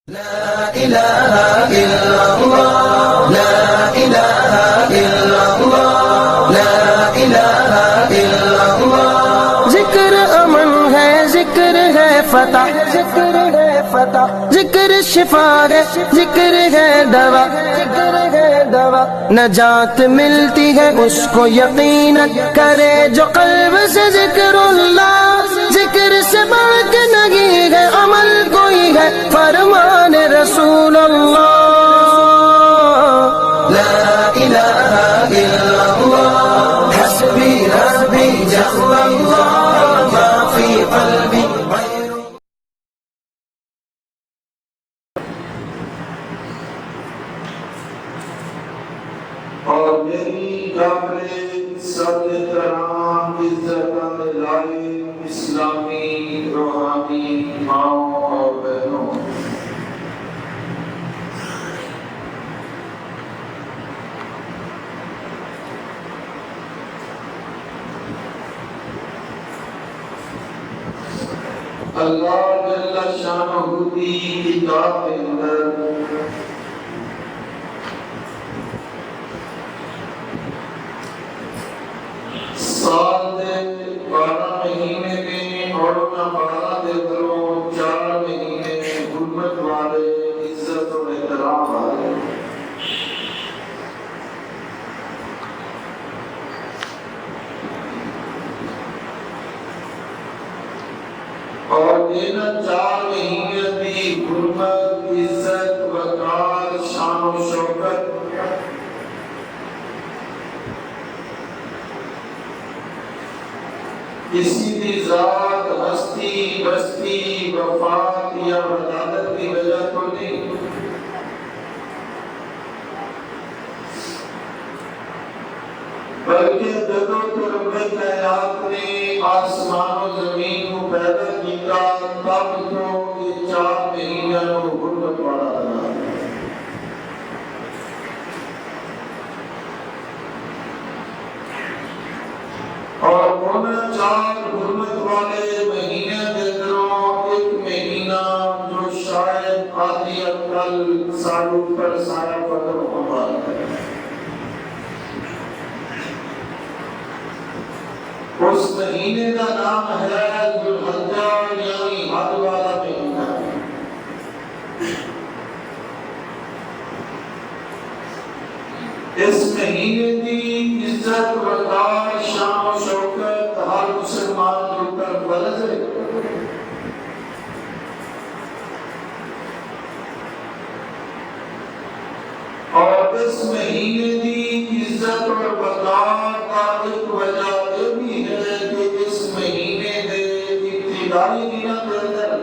لا إله إلا الله لا إله إلا الله لا إله إلا الله ذکر امن ہے ذکر ہے فتح ذکر ہے فتح ذکر شفا ہے ذکر ہے دوا ذکر ہے دوا نجات ملتی ہے اس کو یقینا کرے جو قلب سے ذکر اللہ ذکر سے بڑھ کے نہیں ہے عمل کوئی ہے فرمان رسول اللہ لا الہ الا اللہ حسبی ربی جل اللہ ما فی قلبی غیر اور میری قابل صد احترام عزت لائق اسلامی روحانی ماؤں اور بہنوں، اللہ جل شانہ کی کتاب کے اندر سال دے 12 مہینے میں اور نہ 12 دے دروں 4 مہینے حرمت والے عزت و احترام والے اور ان 4 مہینے کی حرمت عزت وقار شان و شوکت کسی بھی ذات ہستی بستی وفات یا ولادت کی وجہ تو نہیں، بلکہ جدو تو رب کائنات نے آسمان و زمین کو پیدا کیا تب تو یہ 4 مہینوں حرمت والا بنا۔ اور ان 4 حرمت والے مہینے کے اندروں ایک مہینہ جو شاید آدھی عقل سالوں پر سارا قدر ہوگا اس مہینے کا نام ہے ذوالحجہ یعنی حد والا مہینہ۔ اس مہینے کی عزت وقار شان و شوکت ہر مسلمان کے اوپر فرض ہے۔ اور اس مہینے کی عزت اور وقار کا ایک وجہ یہ بھی ہے کہ اس مہینے کے ابتدائی دنوں کے اندر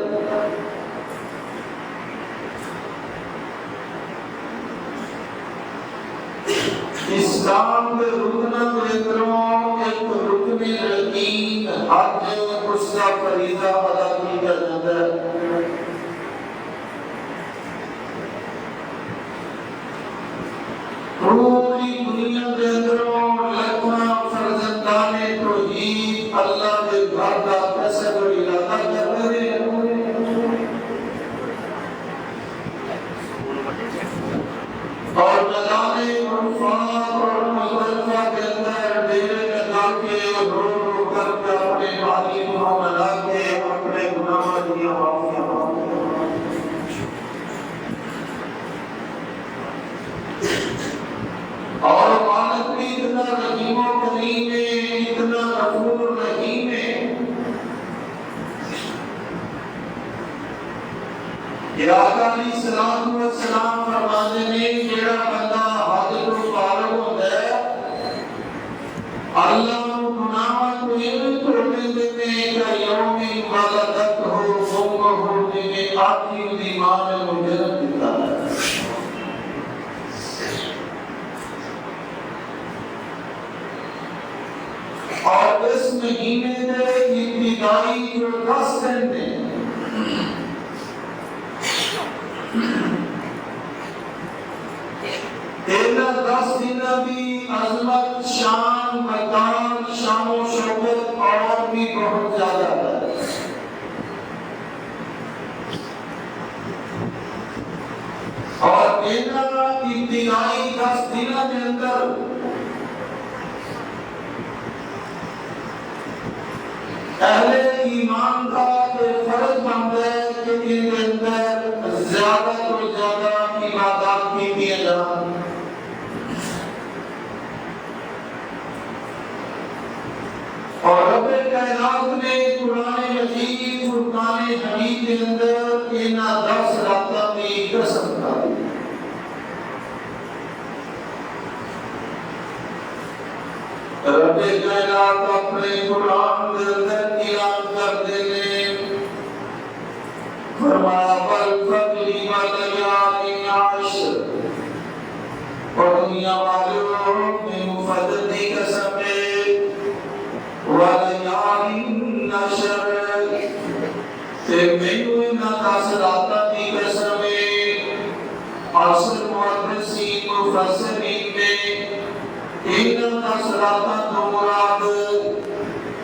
اسلام کے رکنوں کے اندروں ایک رکن یقین حج اس کا فریضہ ادا کیا جاتا ہے۔ پوری دنیا کے اندروں لاکھوں فرزندان توحید اللہ کے گھر کا قصد و ارادہ کر رہے ہیں، اور نظانے عرفات اور مزدلفہ کے اندر ڈیرے لگا کے رو رو کر کے اپنے بھائی کو منا کے اپنے گناہ کی معافی مانگتے ہیں۔ اور مالک بھی اتنا رحیم و کریم ہے، اتنا غفور رحیم ہے کہ آقا علیہ السلام فرماتے ہیں جیڑا بندہ حاضر و فارغ ہوتا ہے اللہ گناہ کو یہ توڑنے دیتے ہیں کہ یوم ولادت ہو ہو جنہیں آتی ایمان مجرد دیتا ہے۔ اور اس مہینے کے ابتدائی جو 10 دن ہیں تیرہ 10 دن بھی عظمت شان مقام شان و شوکت اور بھی بہت زیادہ ہے۔ انہاں ابتدائی 10 دنوں کے اندر اہل ایمان کا فرض بنتا ہے کہ ان کے اندر زیادہ تو زیادہ عبادات کی جائیں. اور رب کائنات نے قرآن مجید فرقان حمید کے اندر ان 10 راتوں کی قسم کھائی. رب کائنات اپنے قرآن کے اندر اعلان کرتے ہیں، فرمایا والفجر وليال عشر. اور دنیا والوں میں مفدر کی قسم ہے ولیال نشر. مینو ان 10 راتوں کی قسم ہے. اصل محدثین مفسرین نے ان 10 راتوں تو مراد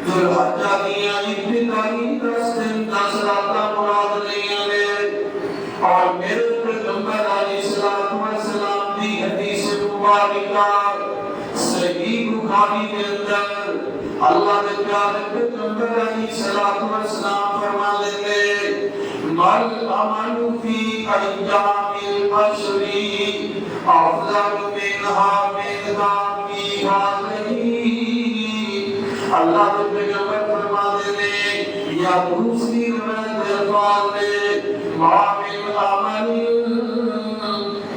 ذوالحجہ کی ابتدائی 10 دن 10 راتیں مراد نہیں ہیں. اور میرے پیغمبر علیہ السلام کی حدیث مبارکہ صحیح بخاری کے اندر اللہ کے پیارے پیغمبر علیہ السلام فرماتے ہیں مل عمل فی ایام العشر افضل منها من ذاتی هذه. اللہ کے پیغمبر فرماتے ہیں یا دوسری روایت الفاظ میں ما من عمل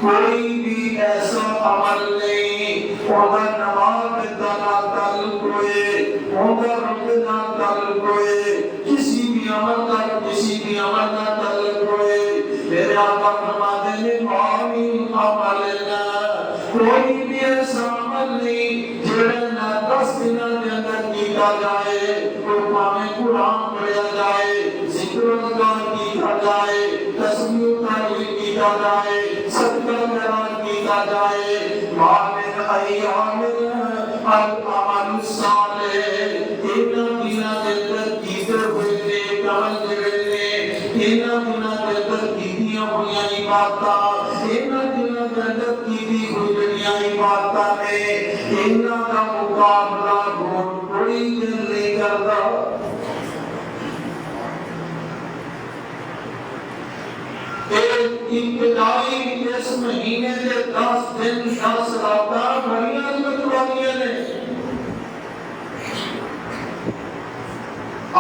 کوئی بھی ایسا عمل نہیں اگر نماز کا تعلق ہوئے اگر روزے کا تعلق ہوئے کسی بھی عمل کا تعلق ہوئے میرے آقا فرماتے ہیں ما من عملنا کوئی بھی ایسا عمل نہیں جڑا 10 دنوں کے اندر کیا جائے قرآن پڑھا جائے ذکر اذکار کیا جائے تسبیح و تحلیل کیا جائے صدقہ خیرات کیا جائے ما من ایام العمل الصالح. ان دنوں کے اندر کیتے ہوئے نیک عمل جڑے ان دنوں کے اندر کیتیاں ہوئیاں عبادتاں ان دنوں کے اندر کیتی ہوئی جڑیاں عبادتاں نے انہاں دا مقابلہ کوئی دل نہیں کرتا. ابتدائی اس مہینے کے 10 دن 10 راتیں بڑی عظمت والیاں نے.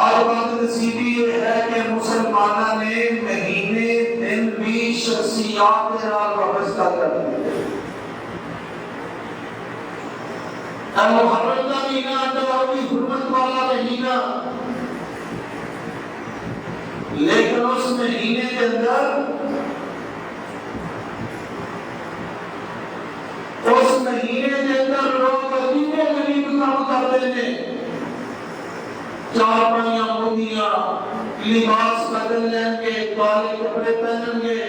آج بات نصیبی یہ ہے کہ مسلمانوں نے مہینے دن بھی شخصیات کے نال وابستہ کر دیا. محرم کا مہینہ آتا ہے بھی حرمت والا مہینہ لیکن اس مہینے کے اندر لوگ عجیب و غریب کام کرتے ہیں. چارپائیاں موتیاں لباس بدل لیں گے کالے کپڑے پہنیں گے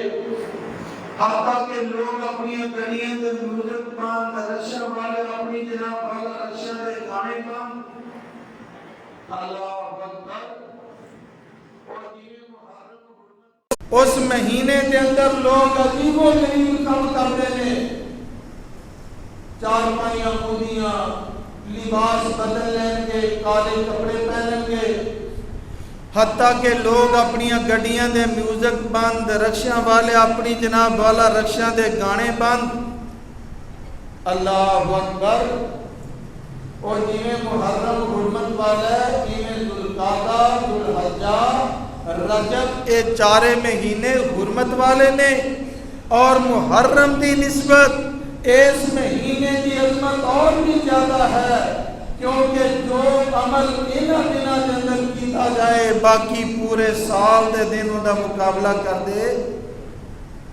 حتیٰ کہ لوگ اپنی گڑیاں دے میوزک بند رکشا والے اپنی جناب والا رکشا دے گانے بند. اللہ اکبر. اس مہینے کے اندر لوگ عجیب و غریب کام کرتے ہیں. چارپائیاں موتیاں لباس بدل لیں گے کالے کپڑے پہنیں گے حتیٰ کہ لوگ اپنی گڈیاں دے میوزک بند رکشا والے اپنی جناب والا رکشا دے گانے بند. اللہ اکبر. اور جنہیں محرم حرمت والا ہے جنہیں ذوالقعدہ ذوالحجہ رجب اے 4 مہینے حرمت والے نے اور محرم دی نسبت اس مہینے کی عظمت اور بھی زیادہ ہے کیونکہ جو عمل انہاں دنوں کے اندر کیتا جائے باقی پورے سال دے دنوں دا مقابلہ کر دے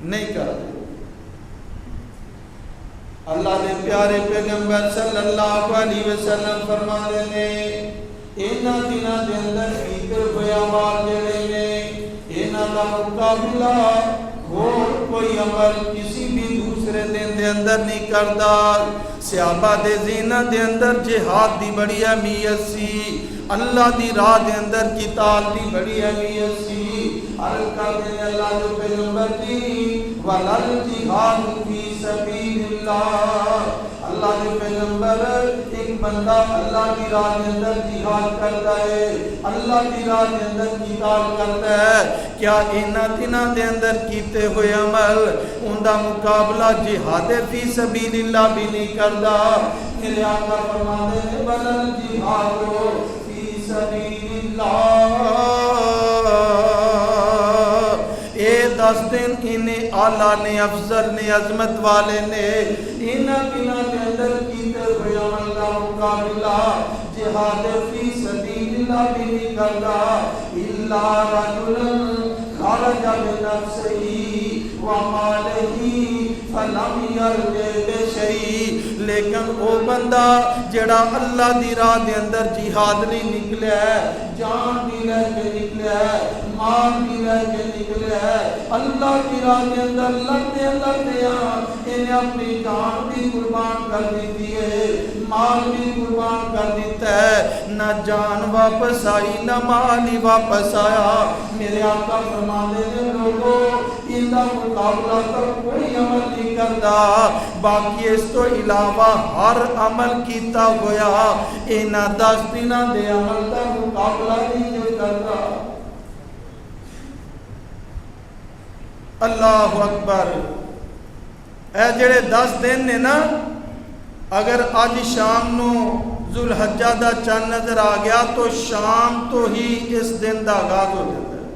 نہیں کر دے. اللہ دے پیارے پیغمبر صلی اللہ علیہ وسلم فرماتے ہیں انہاں دنوں کے اندر فکر بیاوار جڑے نے انہاں دا مقابلہ اور کوئی عمل کسی بھی دوسرے دن دے اندر نہیں کردا. صحابہ دے ذہن دے اندر جہاد دی بڑی اہمیت سی اللہ دی راہ دے اندر قتال دی بڑی اہمیت سی. عرض کرتے ہیں اللہ دے پیغمبر کی ولل جہاد فی سبیل اللہ. اللہ کے پیغمبر ایک بندہ اللہ کی راہ کے اندر جہاد کرتا ہے, اللہ کی راہ کے اندر قتال کرتا ہے, کیا انہاں دناں دے اندر کیتے ہوئے عمل ان دا مقابلہ جہاد فی سبیل اللہ بھی نہیں کردا؟ میرے آقا فرماتے ہیں ولل جہاد فی سبیل اللہ. اے 10 دن انہیں اعلیٰ نے, افضل نے, عظمت والے نے انہاں دنوں کے اندر کیتے ہوئے عمل کا مقابلہ جہاد فی سبیل اللہ بھی نہیں کرتا. الا رجل خرج بنفسه وماله فلم يرجع بشيء. لیکن وہ بندہ جڑا اللہ دی راہ دے اندر جہاد نہیں نکلیا ہے, جان بھی لے کے نکلیا ہے, مال بھی لے کے نکلیا ہے, اللہ کی راہ کے اندر لڑتے انہیں اپنی جان بھی قربان کر دیتی ہے, مال بھی قربان کر دیتا ہے, نہ جان واپس آئی نہ مال ہی واپس آیا. میرے آقا فرماتے ہیں لوگوں ان کا مقابلہ تو کوئی عمل نہیں کرتا, باقی اس تو علاوہ ہر عمل کیتا ہویا انہاں 10 دنوں دے عمل کا مقابلہ نہیں کرتا. اللہ اکبر. اے جڑے 10 دن نے نا, اگر آج شام نو ذوالحجہ دا چند نظر آ گیا تو شام تو ہی اس دن دا آغاز ہو جاتا ہے.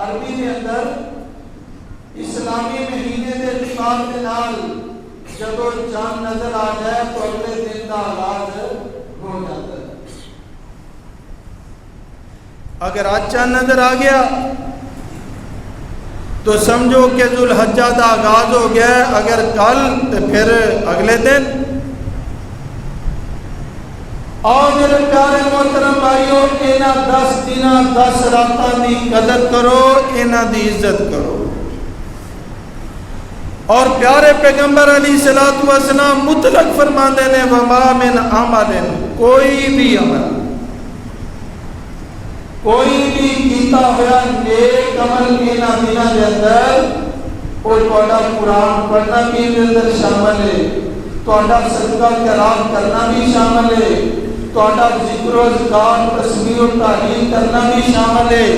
عربی کے اندر اسلامی مہینے کے اتفاق کے نال جب چاند نظر آ جائے تو اگلے دن کا آغاز ہو جاتا ہے. اگر آج چاند نظر آ گیا تو سمجھو کہ ذوالحجہ کا آغاز ہو گیا ہے, اگر کل تو پھر اگلے دن. اور میرے پیارے محترم بھائیوں, انہاں 10 دنوں 10 راتاں دی قدر کرو, انہاں دی عزت کرو. اور پیارے پیغمبر علیہ الصلوۃ والسلام مطلق فرماندے نے وما من عمل, کوئی بھی عمل, کوئی بھی کیتا ہوا نیک عمل انہاں دنوں دے اندر, اور تہاڈا قرآن پڑھنا بھی ان اندر شامل ہے, تہاڈا صدقہ خیرات کرنا بھی شامل ہے, تہاڈا ذکر و اذکار تسبیح و تحلیل کرنا بھی شامل ہے,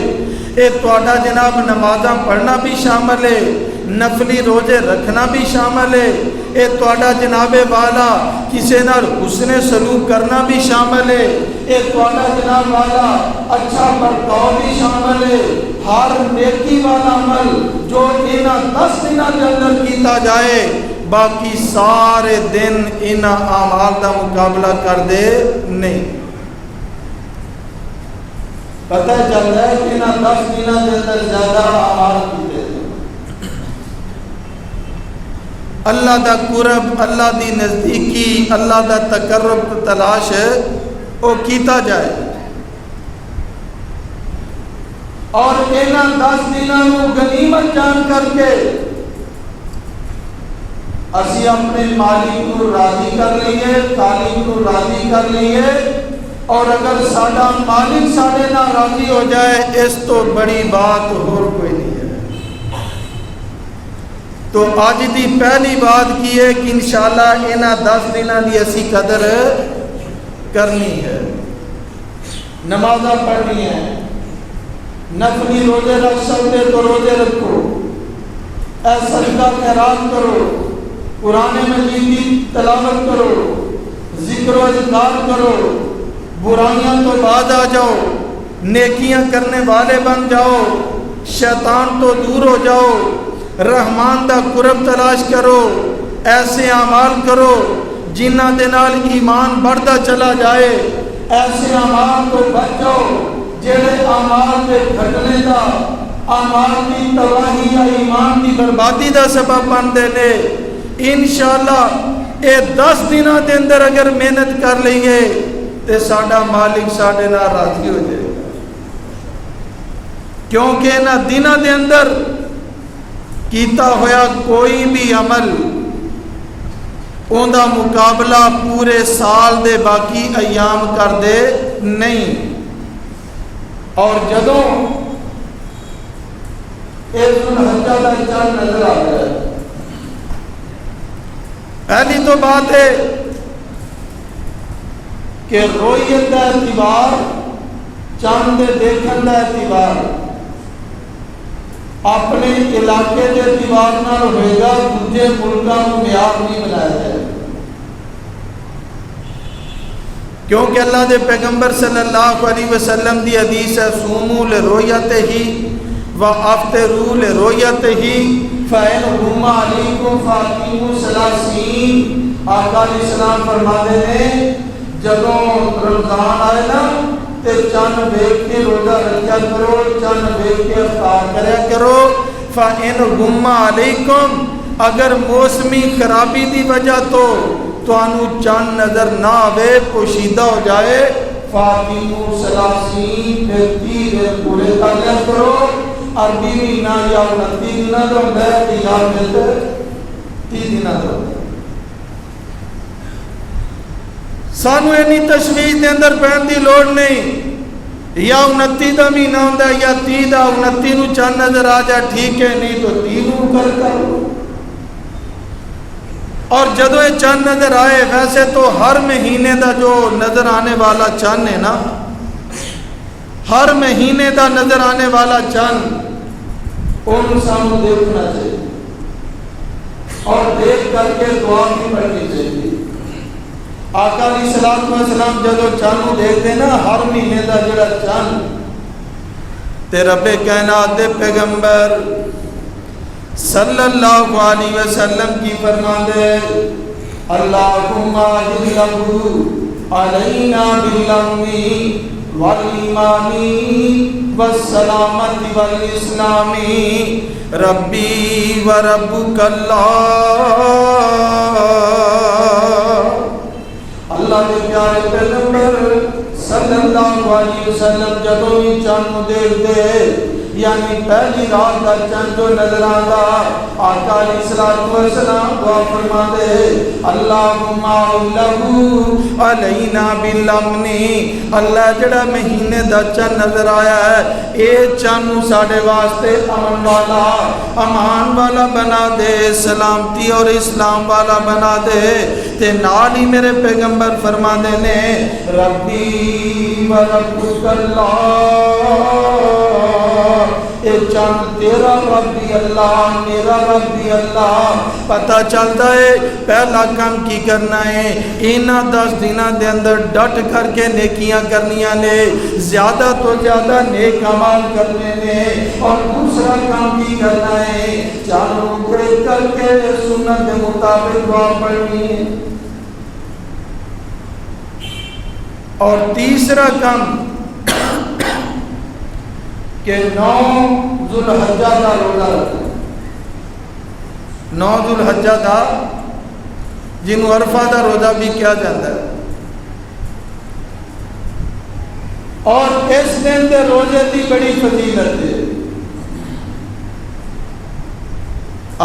اے تہاڈا جناب نمازاں پڑھنا بھی شامل ہے, نفلی روزے رکھنا بھی شامل ہے, اے تہاڈا جناب والا کسی نال حسن سلوک کرنا بھی شامل ہے, اے تہاڈا جناب والا اچھا برتاؤ بھی شامل ہے. ہر نیکی والا عمل جو انہاں 10 دنوں کے اندر کیتا جائے, باقی سارے دن انہاں اعمال دا مقابلہ کر دے نہیں. پتہ چلتا ہے کہ انہاں 10 دنوں کے اندر زیادہ اعمال کیتے ہیں. اللہ دا قرب, اللہ دی نزدیکی, اللہ دا تقرب تلاش وہ کیتا جائے. اور انہاں 10 دنوں کو غنیمت جان کر کے اسی اپنے مالک کو راضی کر لئیے, خالق کو راضی کر لئیے, اور اگر ساڈا مالک ساڈے نال راضی ہو جائے اس تو بڑی بات اور کوئی نہیں ہے. تو آج دی پہلی بات کی ہے کہ انشاءاللہ انہاں 10 دنوں دی اسی قدر کرنی ہے, نمازاں پڑھنی ہے, نفلی روزے رکھ سکتے تو روزے رکھو, اے صدقہ خیرات کرو, قرآن مجید کی تلاوت کرو, ذکر و اذکار کرو, برائیاں تو بعد آ جاؤ, نیکیاں کرنے والے بن جاؤ, شیطان تو دور ہو جاؤ, رحمان دا قرب تلاش کرو, ایسے اعمال کرو جنہاں دے نال ایمان بڑھتا چلا جائے, ایسے اعمال تو بچ جاؤ جڑے اعمال کے گھٹنے دا, اعمال کی تباہی یا ایمان کی بربادی دا سبب بنتے ہیں. انشاءاللہ اے 10 دنوں دے اندر اگر محنت کر لئیے تو ساڈا مالک ساڈے نال راضی ہو جائے گا, کیونکہ انہاں دنوں دے اندر کیتا ہویا کوئی بھی عمل اوندا مقابلہ پورے سال دے باقی ایام کر دے نہیں. اور جدوں ایک ذوالحجہ کا چند نظر آ گیا۔ پہلی تو بات ہے کہ رویت کا اعتبار، چاند دیکھن کا اعتبار اپنے علاقے کے اعتبار نال ہوئے گا، دوسرے ملکوں کو معیار نہیں بنایا جائے، کیونکہ اللہ دے پیغمبر صلی اللہ علیہ وسلم دی حدیث ہے صوموا لرؤیتہ وافطروا لرؤیتہ فإن غم علیکم فأتموا ثلاثین۔ آقا علیہ السلام فرماتے ہیں جدوں رمضان آئے نا تے چند دیکھ کے روزہ رکھا کرو، چند دیکھ کے افطار کریا کرو۔ فإن غم علیکم، اگر موسمی خرابی دی وجہ تو انو چند نظر نہ آوے، پوشیدہ ہو جائے، فاتمو ثلاثین، پھر 30 دن پورے کر لیا کرو۔ عربی مہینہ یا 29 دن دا ہوتا ہے، یا پھر 30 دن دا ہوتا ہے۔ سانو اینی تشویش دے اندر پہن دی لوڑ نہیں، یا 29 دا مہینہ ہوتا ہے یا 30 دا، 29 نو چند نظر آ جائے ٹھیک ہے، نہیں تو 30 نو کر اور جدو یہ چند نظر آئے، ویسے تو ہر مہینے دا جو نظر آنے والا چند ہے نا، ہر مہینے دا نظر آنے والا چند ان سامنے دیکھنا چاہیے اور دیکھ کر کے دعا بھی پڑھنی چاہیے۔ آقا علیہ الصلوۃ والسلام جدو چند دیکھتے نا ہر مہینے دا جڑا چند، تے رب کائنات دے پیغمبر صلی اللہ علیہ وسلم کی فرماندے اللہم اجلہ علینا بالامنی والایمانی والسلامت والاسلامی ربی و ربک اللہ۔ اللہ کے پیارے پیغمبر صلی اللہ علیہ وسلم جدوں ہی چند دیکھتے، یعنی پہلی رات کا چند جو نظر آتا، آقا علیہ الصلوۃ والسلام دعا فرماتے اللہم اعلہ علینا بالامن، اللہ جڑا مہینے دا چند نظر آیا ہے اے چند ساڑے واسطے امن والا، امان والا بنا دے، سلامتی اور اسلام والا بنا دے۔ تے نال ہی میرے پیغمبر فرماتے نے ربی و ربک اللہ، اے چند تیرا رب بھی اللہ، میرا رب بھی اللہ۔ پتہ چلتا ہے پہلا کام کی کرنا ہے، اینا 10 دنوں دے اندر ڈٹ کر کے نیکیاں کرنیاں نے، زیادہ تو زیادہ نیک اعمال کرنے نے، اور دوسرا کام کی کرنا ہے چاروں پڑھ کر کے سنت کے مطابق دعا پڑھنی ہے، اور تیسرا کام کہ 9 ذوالحجہ کا روزہ رکھنا، 9 ذوالحجہ کا جنہوں عرفہ کا روزہ بھی کیا جاتا ہے، اور اس دن کے روزے کی بڑی فضیلت ہے۔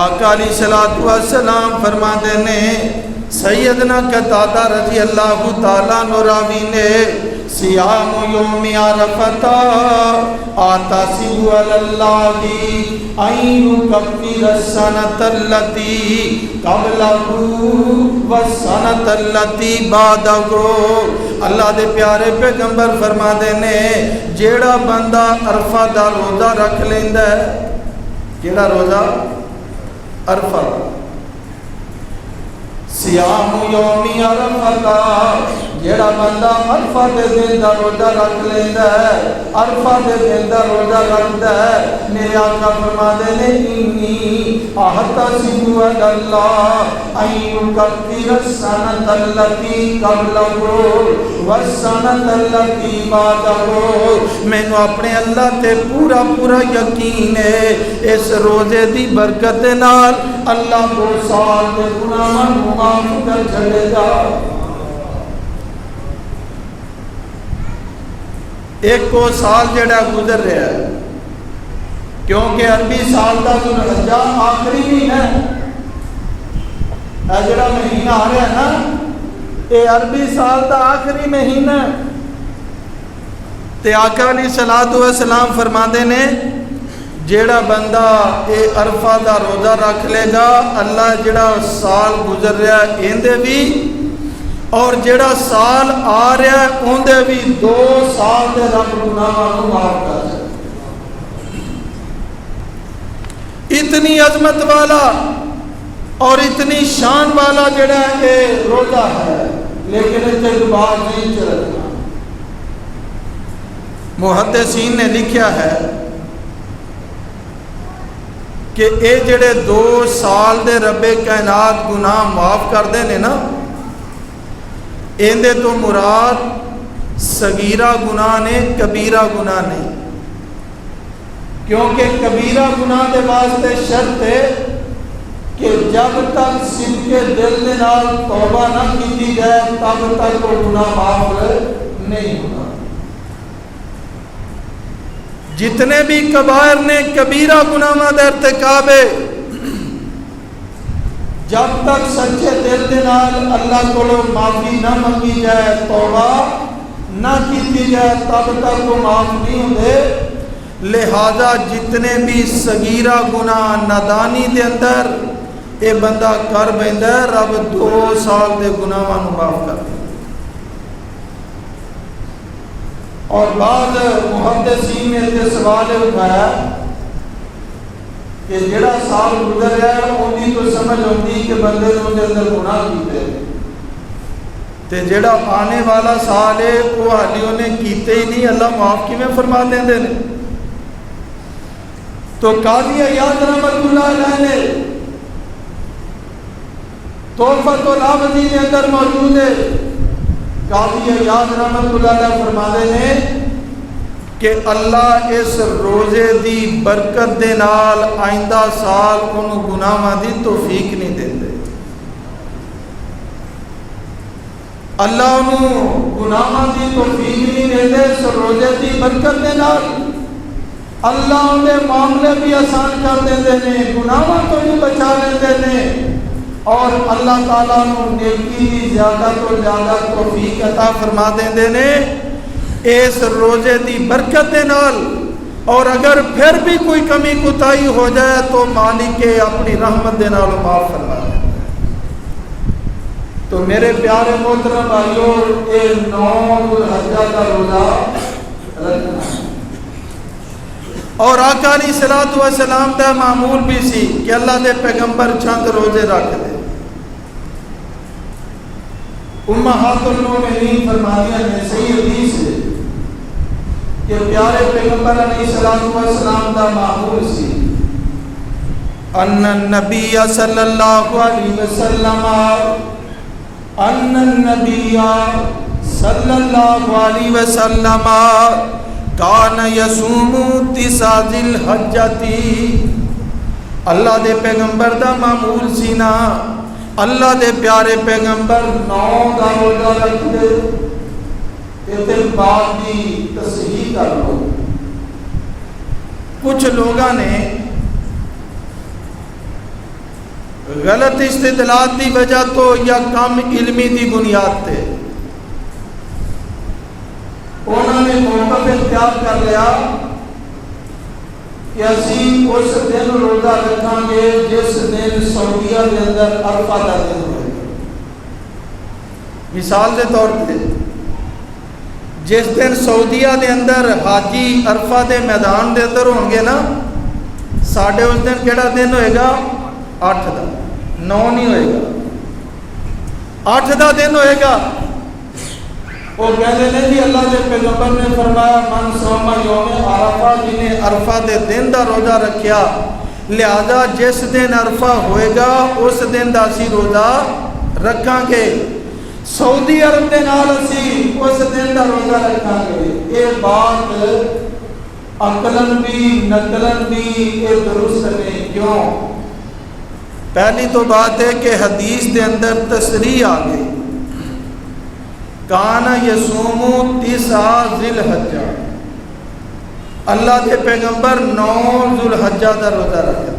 آقا علیہ الصلوۃ والسلام فرماتے ہیں سیدنا قتادہ رضی اللہ تعالیٰ عنہ راوی نے سیام یوم عرفہ آتاسب علی اللہ این یکفر السنۃ التی قبلہ والسنۃ التی بعدہ۔ اللہ دے پیارے پیغمبر فرماتے نے جیڑا بندہ عرفہ دا روزہ رکھ لیندا ہے، جیڑا روزہ عرفہ سیام یوم عرفہ، جیڑا بندہ عرفہ دے دن دا روزہ رکھ لیندا ہے، عرفہ دے دن دا روزہ رکھدا ہے، میرے آقا فرماتے نے انی احتسب علی اللہ ان یکفر السنۃ التی قبلہ والسنۃ التی بعدہ۔ مینوں اپنے اللہ تے پورا پورا یقین ہے اس روزے دی برکت دے نال اللہ 2 سال دے گناہاں نوں معاف کر چھڑے گا۔ ایک کو سال جڑا گزر رہا ہے، کیونکہ عربی سال کا ذوالحجہ آخری مہینہ ہے، جڑا مہینہ آ رہا ہے نا یہ عربی سال کا آخری مہینہ ہے۔ تے آقا علیہ الصلوۃ والسلام فرماندے نے جیڑا بندہ اے عرفہ دا روزہ رکھ لے گا اللہ جیڑا سال گزر رہا ہے ایندے بھی اور جیڑا سال آ رہا ہے اوندے بھی 2 سال دے رب گناہاں نوں معاف کر دے. اتنی عظمت والا اور اتنی شان والا جڑا ہے روزہ ہے، لیکن اتنے دباغ نہیں چلتا. محدثین نے لکھا ہے کہ اے جڑے 2 سال دے رب کائنات گناہ معاف کر دے نے نا، ایندے تو مراد صغیرہ گناہ نے، کبیرہ گناہ نہیں. کیونکہ کبیرہ گناہ دے واسطے شرط ہے کہ جب تک صدق دل دے نال توبہ نہ کی جائے تب تک وہ گناہ معاف نہیں ہوتا. جتنے بھی کبائر نے کبیرہ گناہاں دا ارتکاب ہے، جب تک سچے دل دے نال اللہ کو معافی نہ منگی جائے، توبہ نہ کی جائے تب تک وہ معاف نہیں ہوتے. لہذا جتنے بھی صغیرہ گناہ نادانی دے اندر اے بندہ کر بیندا ہے، رب 2 سال دے گناہاں نوں معاف کر دے. اور بعض محدثین نے یہ سوال اٹھایا کہ جڑا سال گزر رہا ہے اونی تو سمجھ آتی کہ بندے نے اندر اندر گناہ کیتے تے جڑا آنے والا سال ہے وہ حالی انہیں کیتے ہی نہیں، اللہ معاف کیویں فرما دیندے نے. تو قاضی عیاض رحمۃ اللہ علیہ نے تحفۃ العابدین کے اندر موجود ہے. قاضی عیاض رحمۃ اللہ علیہ فرماتے ہیں کہ اللہ اس روزے دی برکت دے نال آئندہ سال انہوں گناہاں دی توفیق نہیں دیندے. اللہ انہوں گناہاں دی توفیق نہیں دیندے اس روزے دی برکت دے نال. اللہ انہیں معاملے بھی آسان کر دیندے نے، گناہاں تو بھی بچا لیندے نے، اور اللہ تعالیٰ نے نیکی دی زیادہ تو زیادہ توفیق عطا فرما دیندے نے اس روزے دی برکت دے نال. اور اگر پھر بھی کوئی کمی کوتاہی ہو جائے تو مالک کے اپنی رحمت دے نال معاف فرما دے. تو میرے پیارے محترم بھائیو، اے 9 ذو الحجہ کا روزہ رکھنا اور آقا علیہ الصلوۃ والسلام دا معمول بھی سی کہ اللہ دے پیغمبر چند روزے رکھ دے. امہات المومنین فرماتی ہیں صحیح حدیث ہے کہ پیارے پیغمبر علیہ الصلوۃ والسلام دا معمول سی ان النبی صلی اللہ علیہ وسلم ان النبی صلی اللہ علیہ وسلم کان یصوم 9 ذی الحجہ. اللہ دے پیغمبر دا معمول سی نا، اللہ دے پیارے پیغمبر 9 دا روزہ رکھ دے. تے بات دی تصحیح کر لو. کچھ لوگاں نے غلط استدلال دی وجہ تو یا کم علمی دی بنیاد تے انہوں نے موقف اختیار کر لیا کہ اسی اس دن روزہ رکھاں گے جس دن سعودیہ کے اندر عرفہ کا دن ہوئے. مثال کے طور پہ جس دن سعودیہ کے اندر حاجی عرفہ کے میدان کے اندر ہوں گے نا، ساڑھے اس دن کیڑا دن ہوئے گا؟ 8 دا، 9 نہیں ہوئے گا، 8 دا دن ہوئے گا. وہ کہتے ہیں جی اللہ کے پیغمبر نے فرمایا من صوم یوم عرفہ، جنہیں عرفہ دے دن دا روزہ رکھیا، لہذا جس دن عرفہ ہوئے گا اس دن دا اسی روزہ رکھاں گے. سعودی عرب دے نال اسی اس دن دا روزہ رکھاں گے. یہ بات عقلن بھی نقلن بھی یہ درست نہیں. کیوں؟ پہلی تو بات ہے کہ حدیث دے اندر تصریح آ گئی کانا یصوم 9 ذی الحجہ. اللہ کے پیغمبر 9 ذو الحجہ کا روزہ رکھتے.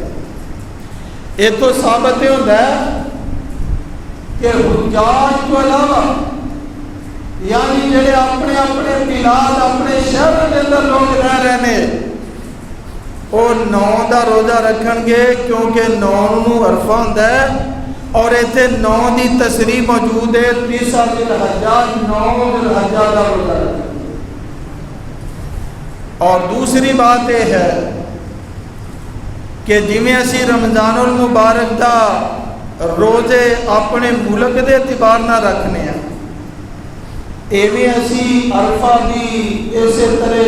یہ تو ثابت ہوتا ہے کہ حجاج کو علاوہ یعنی جڑے اپنے اپنے بلاد اپنے شہر کے اندر لوگ رہ رہے ہیں وہ 9 دا روزہ رکھن گے کیونکہ 9 نو عرفہ ہوندا ہے اور ایتھے 9 دی تصریح موجود ہے 30 ذی الحجہ 9 ذی الحجہ دا روزہ رکھن گے۔ اور دوسری بات یہ ہے کہ جویں اسی رمضان المبارک دا روزے اپنے ملک دے اعتبار نہ رکھنے ہیں ایویں اسی عرفہ دی اسی طرح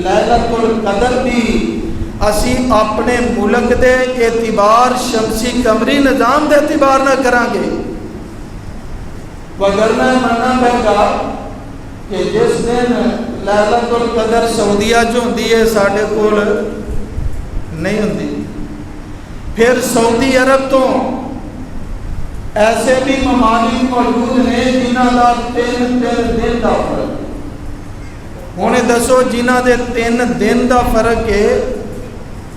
لیلۃ القدر دی اسی اپنے ملک دے اعتبار شمسی قمری نظام دے اعتبار نہ کریں گے، وگرنہ مننا پے گا کہ جس دن لیلۃ القدر سعودیہ جو ہوندی ہے ساڈے کول نہیں ہوندی، پھر سعودی عرب تو ایسے بھی ممالک موجود ہیں جنہاں دا 3 دن دا فرق، ہن دسو جنہاں دے 3 دن دا فرق ہے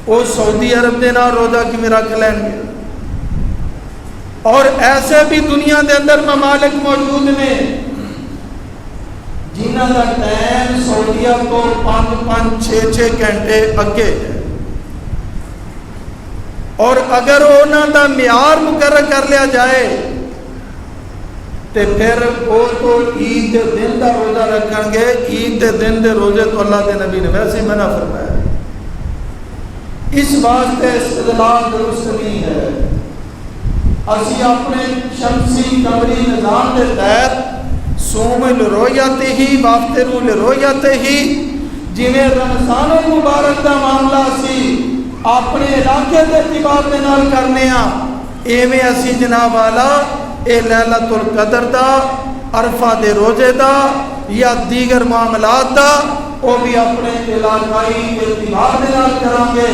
وہ سعودی عرب دے نال روزہ کیویں رکھ لین گے؟ اور ایسے بھی دنیا دے اندر ممالک موجود نے جنہاں دا ٹائم سعودیہ کو 5 6 گھنٹے اگے ہے، اور اگر انہاں دا معیار مقرر کر لیا جائے تو پھر وہ تو عید دے دن دا روزہ رکھن گے، عید دے دن دے روزے تو اللہ دے نبی نے ویسے ہی منع فرمایا۔ اس واسطے استدلال درست نہیں ہے، اسی اپنے شمسی قمری نظام کے تحت صوم لرؤیتہ وافطروا لرؤیتہ جویں رمضان المبارک دا معاملہ سی اپنے علاقے کے اعتبار کے نال کرنے ہاں، ایویں اسی جناب والا اے لیلۃ القدر دا عرفہ دے روزے دا یا دیگر معاملات دا وہ بھی اپنے علاقائی اعتبار کے نال کریں گے۔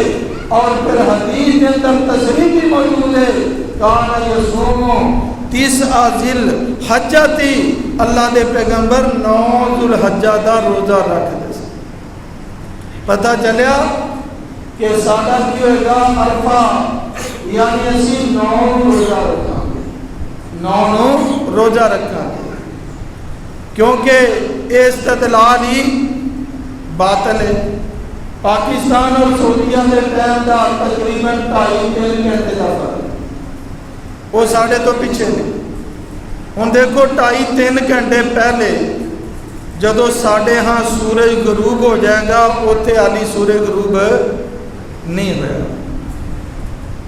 اور پھر حدیث کے اندر تصریح بھی موجود ہے کان یصوم 9 ذی الحجہ تھی، اللہ دے پیغمبر 9 ذی الحجہ دا روزہ رکھ دے۔ پتہ چلیا کہ سادہ کی ہوئے گا عرفہ یعنی اسی 9 روزہ رکھا گے، 9 روزہ رکھا گے، کیونکہ استدلال ہی باطل ہے۔ پاکستان اور سعودیہ کے ٹائم کا تقریباً 2.5-3 گھنٹے کا فرق، وہ ساڑھے تو پیچھے نہیں۔ ہوں دیکھو 2.5-3 گھنٹے پہلے جدو ساڑھے ہاں سورج غروب ہو جائے گا اوتھے حالی سورج غروب نہیں ہوئے،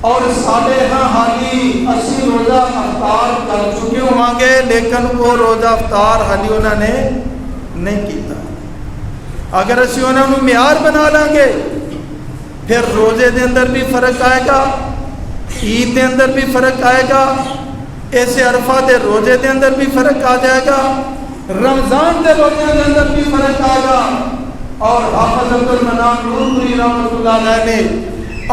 اور ساڑھے ہاں حالی اسی روزہ افطار کر چکے ہوں گے، لیکن وہ روزہ افطار حالی انہوں نے نہیں کیتا۔ اگر اسی انہوں نے معیار بنا لیں گے پھر روزے دے اندر بھی فرق آئے گا، عید دے اندر بھی فرق آئے گا، ایسے عرفہ دے روزے دے اندر بھی فرق آ جائے گا، رمضان دے روزے دے اندر بھی فرق آئے گا۔ اور حافظ عبد المنان نورپوری رحمۃ اللہ علیہ نے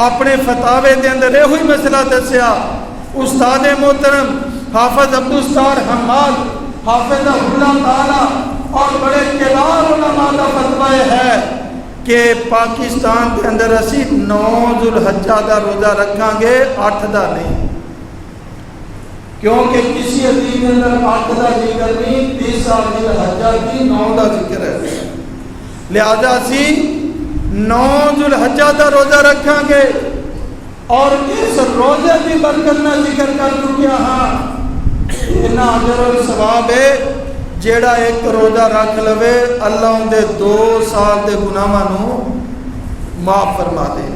اپنے فتاوے دے اندر یہ ہوئی مسئلہ دسیا، استاد محترم حافظ عبدالستار حماد حافظ اللہ تعالی اور بڑے کبار علماء کا فتوی ہے کہ پاکستان کے اندر اسی 9 ذی الحجہ دا روزہ رکھاں گے، 8 دا نہیں، کیونکہ کسی حدیث کے اندر 8 دا ذکر نہیں، 30 ذی الحجہ کی 9 دا ذکر ہے، لہذا اسی 9 ذی الحجہ دا روزہ رکھاں گے۔ اور اس روزے کی برکت نہ ذکر کر چکے ہاں، اتنا اجر و ثواب ہے جیڑا ایک روزہ رکھ لوے اللہ ان دے 2 سال دے گناہاں نو معاف فرما دے۔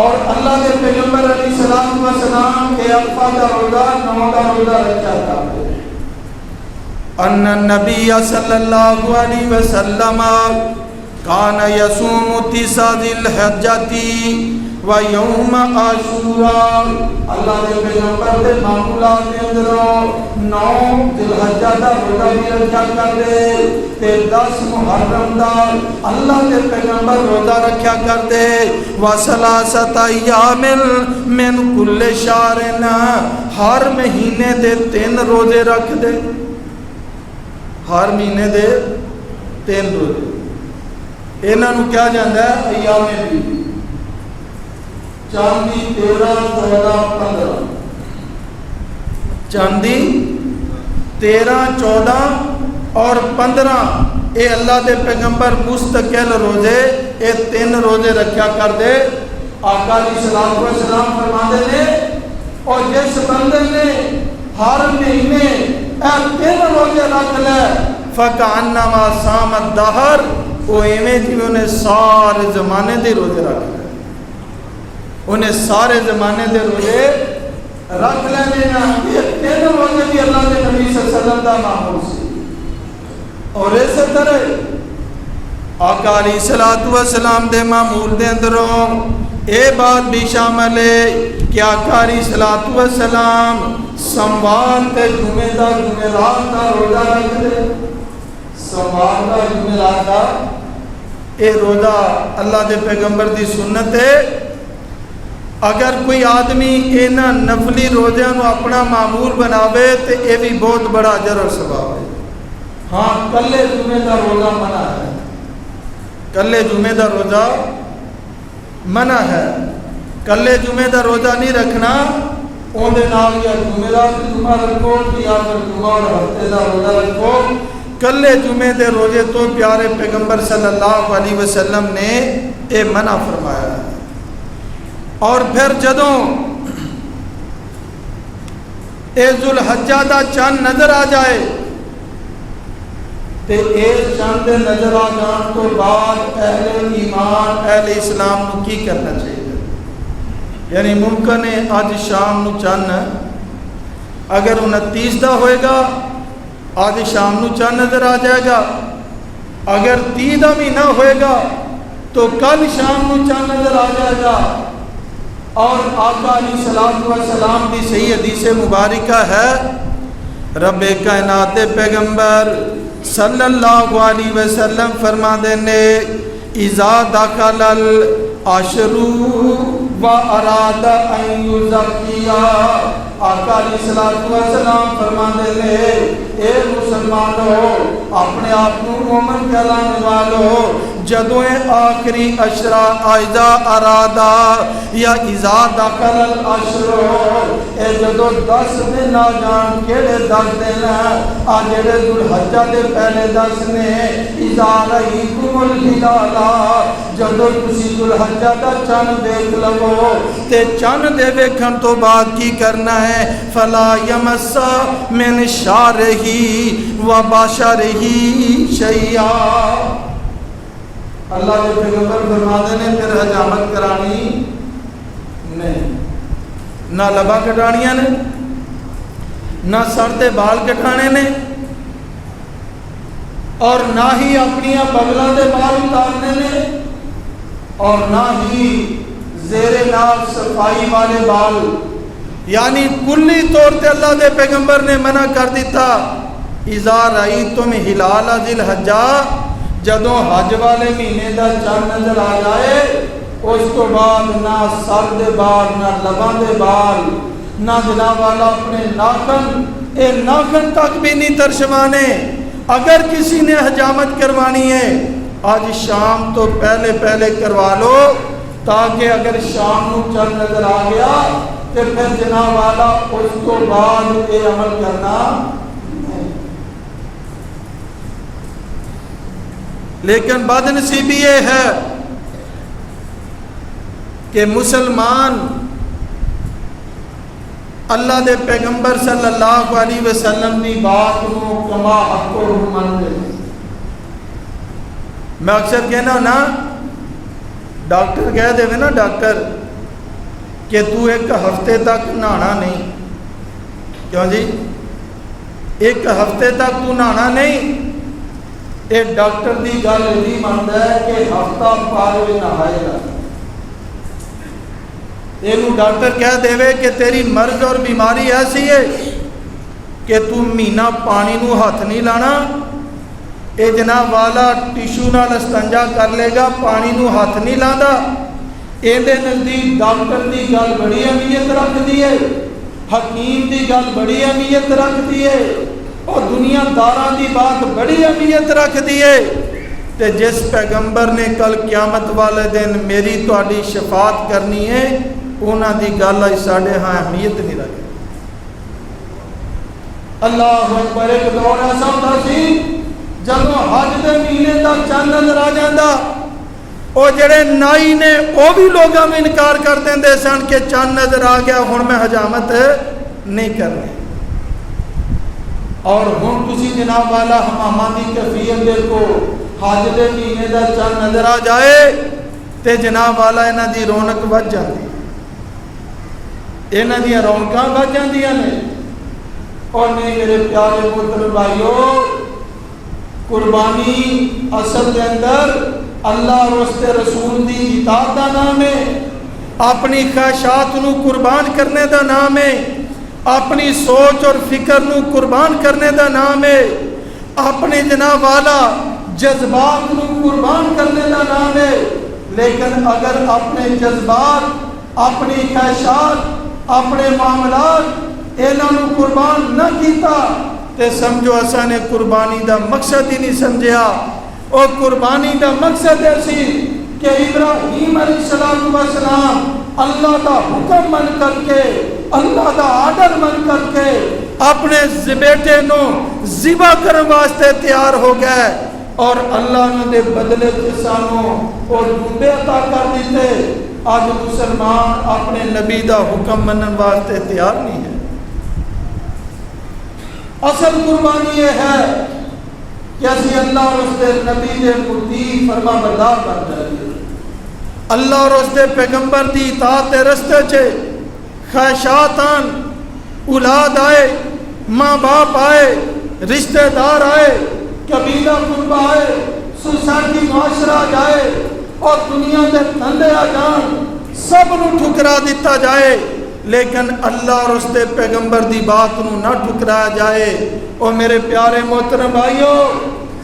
اور اللہ کے پیغمبر علیہ السلام کے عرفہ کا روزہ 9 کا روزہ رکھا کرتے ہیں۔ ان النبی صلی اللہ علیہ وسلم کان یصوم 9 ذی الحجہ و یوم عاشوراء، اللہ کے پیغمبر دے معمولات کے اندر 9 ذی الحجہ دا روزہ بھی رکھا کرتے تے 10 محرم دا اللہ کے پیغمبر روزہ رکھا کرتے، و 3 ایام من کل شہر، ہر مہینے دے 3 روزے رکھ دے، ہر مہینے دے 3 روزے، انہاں نو کیا جاندا ہے ایام بیبی، چاندی 13 14 15، چاندی 13 14 اور 15 اے اللہ دے پیغمبر مستقل روزے اے 3 روزے رکھیا کر دے. آقا علیہ الصلوۃ والسلام فرماتے نے اور جس بندے نے ہر مہینے اے 3 روزے رکھ لے فکأنما صام الدہر وہ ایویں جویں انہیں سارے زمانے دے روزے رکھ لے. انہیں سارے زمانے دے روزے رکھ لینے نا. یہ 3 روزے بھی اللہ کے نبی صلی اللہ علیہ وسلم دا معمول سی. اور اس طرح آقا علیہ الصلوۃ والسلام دے معمول دے اندروں اے بات بھی شامل ہے کہ آقا علیہ الصلوۃ والسلام سوموار تے جمعرات دا روزہ رکھتے. سوموار دا جمعرات دا اے روزہ اللہ دے پیغمبر دی سنت ہے. اگر کوئی آدمی انہاں نفلی روزیاں نو اپنا معمول بناوے تے اے بھی بہت بڑا اجر اور ثواب ہے. ہاں کلے جمعے دا روزہ منع ہے. کلے جمعے دا روزہ منع ہے. کلے جمعے دا روزہ نہیں رکھنا. اون دے نال یا جمعرات جمعہ رکھو یا پھر جمعہ اور ہفتے دا روزہ رکھو. کلے جمعے دے روزے تو پیارے پیغمبر صلی اللہ علیہ وسلم نے اے منع فرمایا ہے. اور پھر جدوں اے ذوالحجہ دا چاند نظر آ جائے تے اے چاند نظر آ جان تو بعد اہل ایمان اہل اسلام نو کی کرنا چاہیے. یعنی ممکن ہے آج شام نو چاند اگر 29 دا ہوئے گا آج شام نو چاند نظر آ جائے گا. اگر 30 دا مہینہ ہوئے گا تو کل شام نو چاند نظر آ جائے گا. اور آقا علیہ الصلوۃ والسلام دی صحیح حدیث مبارکہ ہے رب کائنات پیغمبر صلی اللہ علیہ وسلم فرما دینے اذا دخل العشر و اراد ان یزکیا. آقا علیہ الصلوۃ والسلام فرما دینے اے مسلمانوں اپنے آپ کو مومن کہلانے والوں جدوں آخری اشرا اذا ارادا یا اذا دخل الاشر اے جدوں 10 دن آ جان. کیڑے 10 دن آ جڑے ذوالحجہ دے پہلے 10 نے اذا رأیتم الہلال جدوں تسی ذوالحجہ دا چاند دیکھ لو تے چاند دے ویکھن تو بعد کی کرنا ہے فلا یمس من شعرہ و بشرہ شیئا. اللہ کے پیغمبر فرماتے نے پھر حجامت کرانی نہیں. نہ لبا کٹانیاں نے نہ سر تے بال کٹانے نے اور نہ ہی اپنی بغلوں دے بال اتارنے نے اور نہ ہی زیر ناف صفائی والے بال. یعنی کلی طور تے اللہ دے پیغمبر نے منع کر دیتا اذا رأیتم ہلال ذی الحجہ جدوں حج والے مہینے دا چاند نظر آ جائے اس تو بعد نہ سر دے بال نہ لباں دے بال نہ جناب والا اپنے ناخن اے ناخن تک بھی نہیں ترشوانے. اگر کسی نے حجامت کروانی ہے آج شام تو پہلے کروا لو تاکہ اگر شام نو چاند نظر آ گیا تو پھر جناب والا اس کو بعد یہ عمل کرنا. لیکن بد نصیبی یہ ہے کہ مسلمان اللہ دے پیغمبر صلی اللہ علیہ وسلم کی بات کو کما حق کو مان لے. میں اکثر کہنا نا ڈاکٹر کہہ دے نا ڈاکٹر کہ تو 1 ہفتے تک نہانا نہیں. کیوں جی 1 ہفتے تک تو نہانا نہیں. ایک ڈاکٹر دی گل نہیں مانتا ہے کہ ہفتہ پار ہوئے نہائے گا. یہ ڈاکٹر کہہ دے کہ تیری مرض اور بیماری ایسی ہے کہ تو مہینہ پانی نو ہاتھ نہیں لانا. اے جناب والا ٹیشو نال استنجا کر لے گا پانی نو ہاتھ نہیں لاندا. اے دے نزدیک ڈاکٹر دی گل بڑی اہمیت رکھتی ہے. حکیم دی گل بڑی اہمیت رکھتی ہے اور دنیا داراں دی بات بڑی اہمیت رکھ دیے. تے جس پیغمبر نے کل قیامت والے دن میری تہاڈی شفاعت کرنی ہے انہاں دی گل ساڈے ہاں اہمیت نہیں رکھتی. اللہ اکبر. ایک دور ایسا ہوتا سی جدوں حج دے مہینے دا چند نظر آ جاندا وہ جڑے نائی نے وہ بھی لوگوں میں انکار کر دیں سن کہ چند نظر آ گیا ہن میں حجامت نہیں کرنی. اور ہن تسی جناب والا حماماں دی کیفیت دیکھو حج دے مہینے دا چند نظر آ جائے تے جناب والا انہاں دی رونق وਧ جاندی انہاں دی رونقاں وਧ جاندیاں نے. اور نہیں میرے پیارے محترم بھائیو قربانی اصل دے اندر اللہ اور اس کے رسول دی اطاعت دا نام ہے, اپنی خواہشات نو قربان کرنے دا نام ہے, اپنی سوچ اور فکر نو قربان کرنے دا نام ہے, اپنے جناب والا جذبات نو قربان کرنے دا نام ہے. لیکن اگر اپنے جذبات اپنی خواہشات اپنے معاملات انہاں نو قربان نہ کیتا تے سمجھو اساں نے قربانی دا مقصد ہی نہیں سمجھیا. اور قربانی دا مقصد ایسی کہ ابراہیم علیہ السلام اللہ دا حکم من کر کے اللہ دا آرڈر من کر کے اپنے بیٹے نو ذبح کرنے واسطے تیار ہو گئے اور اللہ نے دے بدلے سانوں اور ڈوبے عطا کر دیتے. آج مسلمان اپنے نبی دا حکم منن واسطے تیار نہیں ہے. اصل قربانی یہ ہے کہ اسی اللہ اور اس کے نبی دے مطیع فرما بردار بن جائیے, اللہ اور اس کے پیغمبر دی اطاعت رستے چے خواہشات آن, اولاد آئے, ماں باپ آئے, رشتہ دار آئے, قبیلہ قربہ آئے, سوسائٹی معاشرہ جائے اور دنیا دے دھندے آ جان, سب نو ٹھکرا دیتا جائے لیکن اللہ اور اس کے پیغمبر دی بات نو نہ ٹھکرایا جائے. اور میرے پیارے محترم بھائیو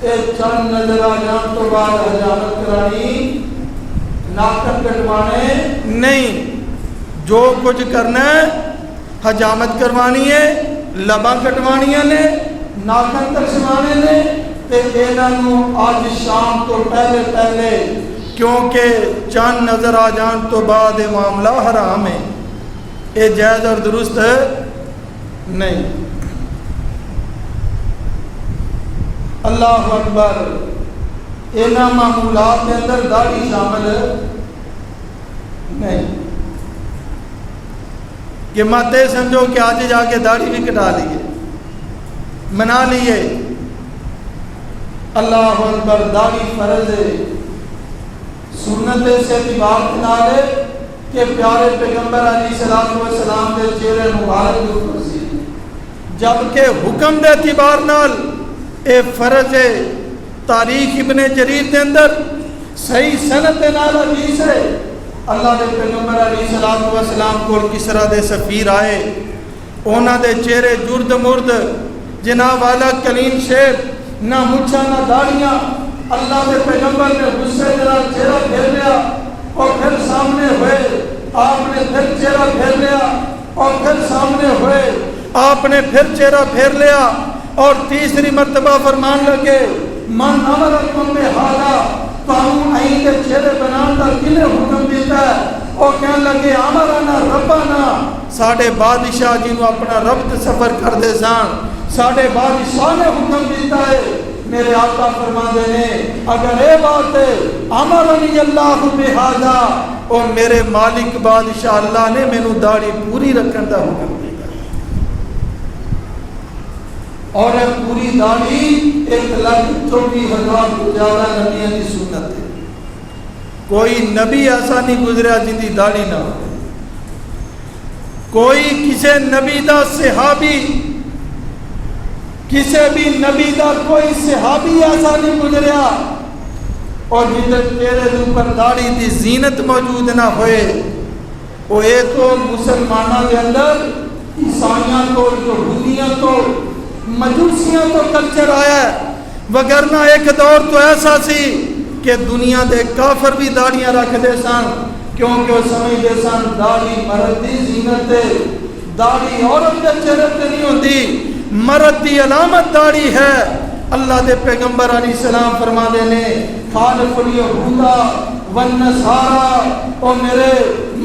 چند نظر آ جان تو بعد حجامت کرانی ناخن کٹوانے نہیں, جو کچھ کرنا ہے حجامت کروانی ہے, لباں کٹوانیاں نے, ناخن ترشوانے نے تے انہاں نو آج شام تو پہلے کیونکہ چند نظر آ جان تو بعد معاملہ حرام ہے, یہ جائز اور درست ہے نہیں. اللہ اکبر. انہاں معمولات کے اندر داڑھی شامل نہیں کہ مت سمجھو کہ آج جا کے داڑھی بھی کٹا لیے منا لیے. اللہ اکبر. داڑھی فرض ہے, سنت سے اعتبار نہ لے کہ پیارے پیغمبر علیہ السلام کے چہرے مبارک اوپر سی, جبکہ حکم دے اعتبار نال اے فرض ہے. تاریخ ابن جریر دے اندر صحیح سند نال حدیث ہے اللہ دے پیغمبر علیہ السلام کو کسرا دے سفیر آئے, انہاں دے چہرے جرد مرد, جناب والا کلین شیب, نہ مچھا نہ داڑیاں. اللہ دے پیغمبر نے غصے نال چہرہ پھیر لیا اور پھر سامنے ہوئے, آپ نے پھر چہرہ پھیر لیا اور پھر سامنے ہوئے, آپ نے پھر چہرہ پھیر لیا اور تیسری مرتبہ فرمان لگے من امرکم بہذا, تانوں این دے چہرے بنان دا کنے حکم دیتا ہے. اور کہنے لگے امرنا ربنا, ساڈے بادشاہ جی نو اپنا رب سفر کر دے سان, ساڈے بادشاہ نے حکم دیتا ہے. میرے آقا فرما دے نے اگر اے بات ہے امرنی اللہ بہذا, اور میرے مالک بادشاہ اللہ نے مینوں داڑھی پوری رکھن دا حکم دیا, اور یہ پوری داڑھی 1,24,000 کو زیادہ نبیوں کی سنت ہے. کوئی نبی ایسا نہیں گزریا جن کی داڑھی نہ ہو, کوئی کسی نبی دا صحابی, کسی بھی نبی دا کوئی صحابی ایسا نہیں گزریا اور جن کے چہرے کے اوپر داڑھی دی زینت موجود نہ ہوئے. وہ یہ تو مسلمانوں کے اندر عیسائیاں تو, یہودیاں تو, مجوسیاں تو کلچر آیا ہے, وگرنہ ایک دور تو ایسا سی کہ دنیا دے کافر بھی داڑیاں رکھ دے سن, کیونکہ وہ سمجھتے سن داڑھی مرد دی زینت ہے, داڑھی عورت کے چہرے پہ نہیں ہوتی, مرد دی علامت داڑھی ہے. اللہ دے پیغمبر علیہ السلام فرما دے نے خالف الیہودا والنصارى, او میرے